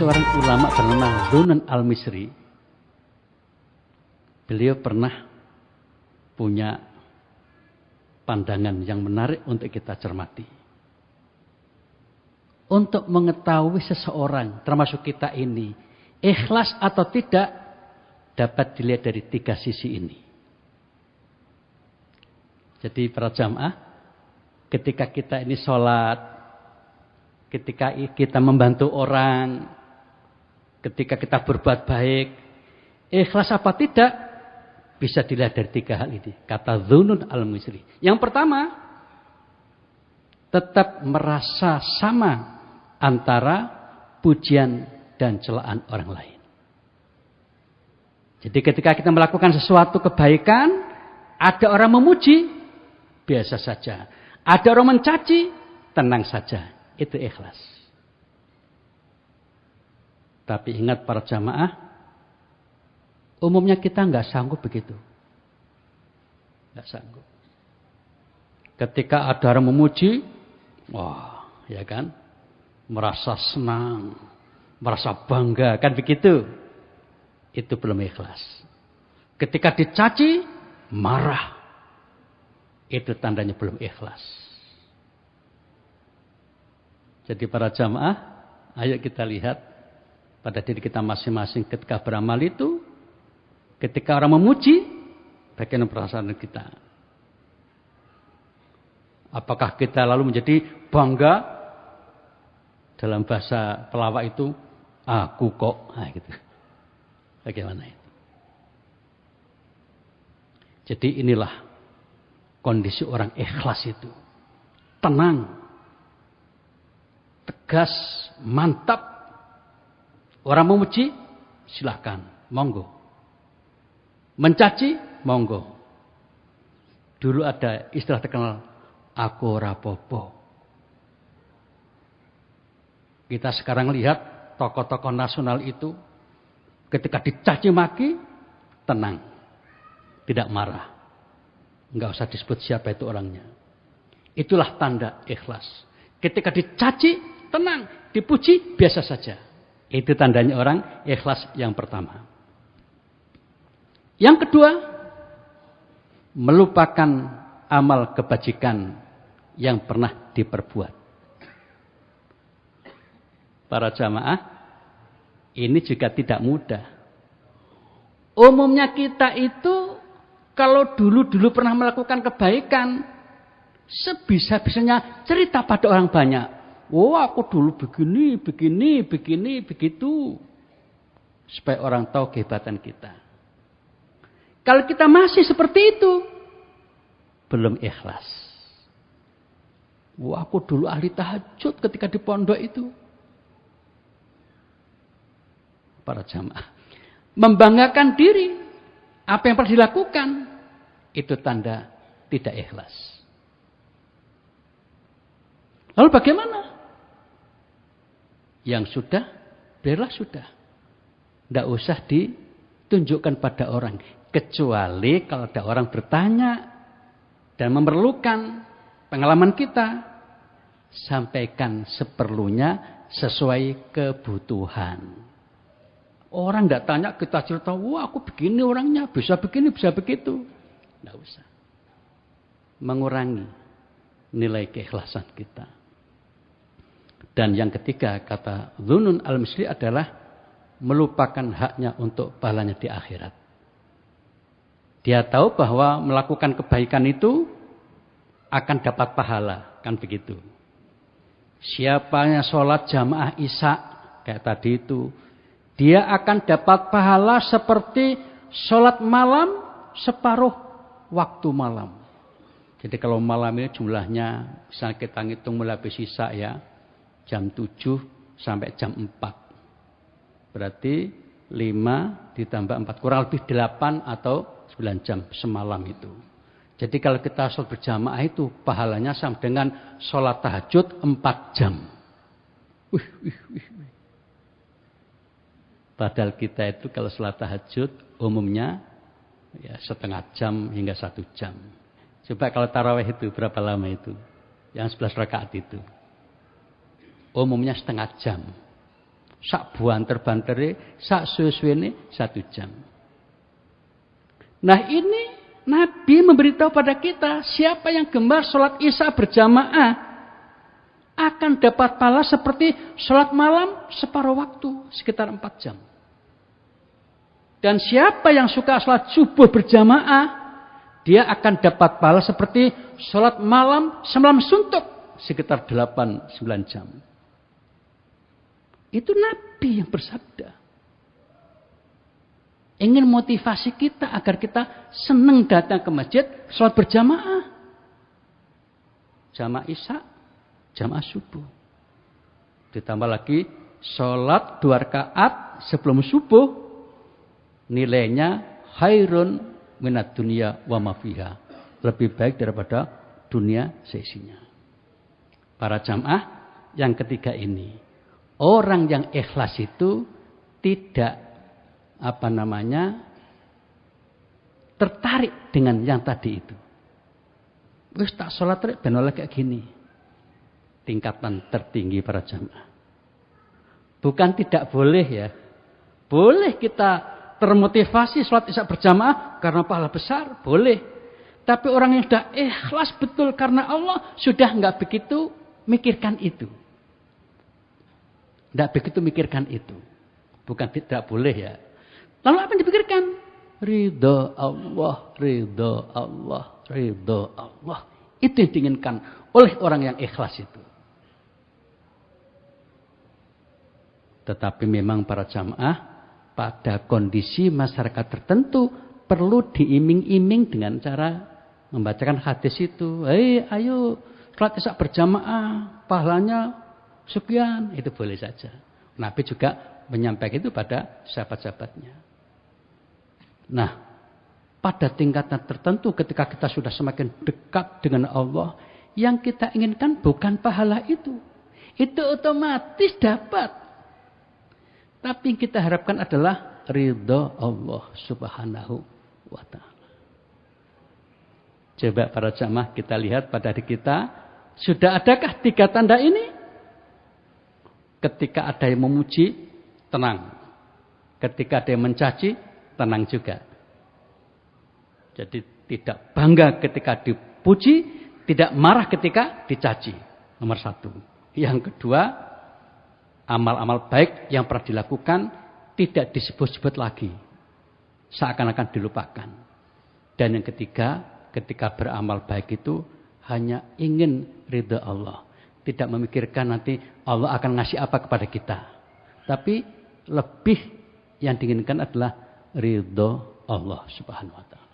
seorang ulama bernama Dhunun Al-Misri. Beliau pernah punya pandangan yang menarik untuk kita cermati. Untuk mengetahui seseorang, termasuk kita ini, ikhlas atau tidak, dapat dilihat dari 3 sisi ini. Jadi para jamaah, ketika kita ini sholat, ketika kita membantu orang, ketika kita berbuat baik, ikhlas apa tidak, bisa dilihat dari 3 hal ini. Kata Dhunun Al-Misri. Yang pertama, tetap merasa sama antara pujian dan celaan orang lain. Jadi ketika kita melakukan sesuatu kebaikan, ada orang memuji, biasa saja. Ada orang mencaci, tenang saja. Itu ikhlas. Tapi ingat para jamaah, umumnya kita nggak sanggup begitu. Nggak sanggup. Ketika ada orang memuji, wah, ya kan? Merasa senang, merasa bangga, kan begitu? Itu belum ikhlas. Ketika dicaci, marah. Itu tandanya belum ikhlas. Jadi para jamaah, ayo kita lihat pada diri kita masing-masing ketika beramal itu, ketika orang memuji, bagaimana perasaan kita? Apakah kita lalu menjadi bangga? Dalam bahasa pelawak itu, aku kok, nah, gitu. Bagaimana itu? Jadi inilah kondisi orang ikhlas itu. Tenang, tegas, mantap. Orang memuji, silahkan, monggo. Mencaci, monggo. Dulu ada istilah terkenal, aku rapopo. Kita sekarang lihat tokoh-tokoh nasional itu ketika dicaci maki, tenang. Tidak marah. Enggak usah disebut siapa itu orangnya. Itulah tanda ikhlas. Ketika dicaci, tenang. Dipuji, biasa saja. Itu tandanya orang ikhlas yang pertama. Yang kedua, melupakan amal kebajikan yang pernah diperbuat. Para jamaah, ini juga tidak mudah. Umumnya kita itu, kalau dulu pernah melakukan kebaikan, sebisa-bisanya cerita pada orang banyak. Wah, aku dulu begini, begitu. Supaya orang tahu kehebatan kita. Kalau kita masih seperti itu, belum ikhlas. Wah, aku dulu ahli tahajud ketika di pondok itu. Para jamaah, membanggakan diri, apa yang pernah dilakukan, itu tanda tidak ikhlas. Lalu bagaimana? Yang sudah, biarlah sudah. Tidak usah ditunjukkan pada orang. Kecuali kalau ada orang bertanya dan memerlukan pengalaman kita, sampaikan seperlunya sesuai kebutuhan. Orang tidak tanya, kita cerita, wah aku begini orangnya, bisa begini, bisa begitu. Tidak usah. Mengurangi nilai keikhlasan kita. Dan yang ketiga, kata Dhunun Al-Misri adalah melupakan haknya untuk pahalanya di akhirat. Dia tahu bahwa melakukan kebaikan itu akan dapat pahala, kan begitu. Siapa yang sholat jamaah isya, kayak tadi itu, dia akan dapat pahala seperti sholat malam separuh waktu malam. Jadi kalau malam ini jumlahnya, misalnya kita ngitung mulai habis isya ya, jam 7 sampai jam 4. Berarti 5 ditambah 4, kurang lebih 8 atau 9 jam semalam itu. Jadi kalau kita sholat berjamaah itu, pahalanya sama dengan sholat tahajud 4 jam. Padahal kita itu kalau sholat tahajud umumnya ya setengah jam hingga 1 jam. Coba kalau tarawih itu berapa lama itu? Yang 11 rakaat itu. Umumnya setengah jam. sak buanter-bantere, sak suwe-suwene 1 jam. Nah ini Nabi memberitahu pada kita, siapa yang gemar sholat isya berjamaah akan dapat pahala seperti sholat malam separuh waktu, sekitar 4 jam. Dan siapa yang suka sholat subuh berjamaah, dia akan dapat pahala seperti sholat malam semalam suntuk, sekitar 8-9 jam. Itu Nabi yang bersabda. Ingin motivasi kita agar kita senang datang ke masjid, sholat berjamaah. Jamaah isya, jamaah subuh. Ditambah lagi sholat 2 rakaat sebelum subuh, nilainya khairun minad dunya wa ma fiha. Lebih baik daripada dunia seisinya. Para jamaah yang ketiga ini, orang yang ikhlas itu tidak tertarik dengan yang tadi itu. Wis tak sholat rek ben oleh kayak gini. Tingkatan tertinggi para jamaah. Bukan tidak boleh ya. Boleh kita termotivasi sholat isya berjamaah karena pahala besar, boleh. Tapi orang yang sudah ikhlas betul karena Allah sudah enggak begitu mikirkan itu. Enggak begitu mikirkan itu. Bukan tidak boleh ya. Lalu apa yang dipikirkan? Ridho Allah, ridho Allah, ridho Allah. Itu yang diinginkan oleh orang yang ikhlas itu. Tetapi memang para jamaah pada kondisi masyarakat tertentu perlu diiming-iming dengan cara membacakan hadis itu. Ayo sholat isya berjamaah, pahalanya sekian. Itu boleh saja. Nabi juga menyampaikan itu pada sahabat-sahabatnya. Nah, pada tingkatan tertentu ketika kita sudah semakin dekat dengan Allah, yang kita inginkan bukan pahala itu. Itu otomatis dapat. Tapi yang kita harapkan adalah ridho Allah subhanahu wa ta'ala. Coba para jamaah kita lihat pada diri kita, sudah adakah 3 tanda ini? Ketika ada yang memuji, tenang. Ketika ada yang mencaci, tenang juga. Jadi tidak bangga ketika dipuji, tidak marah ketika dicaci. Nomor 1. Yang kedua, amal-amal baik yang pernah dilakukan tidak disebut-sebut lagi. Seakan-akan dilupakan. Dan yang ketiga, ketika beramal baik itu hanya ingin ridha Allah. Tidak memikirkan nanti Allah akan ngasih apa kepada kita. Tapi lebih yang diinginkan adalah ridho Allah subhanahu wa ta'ala.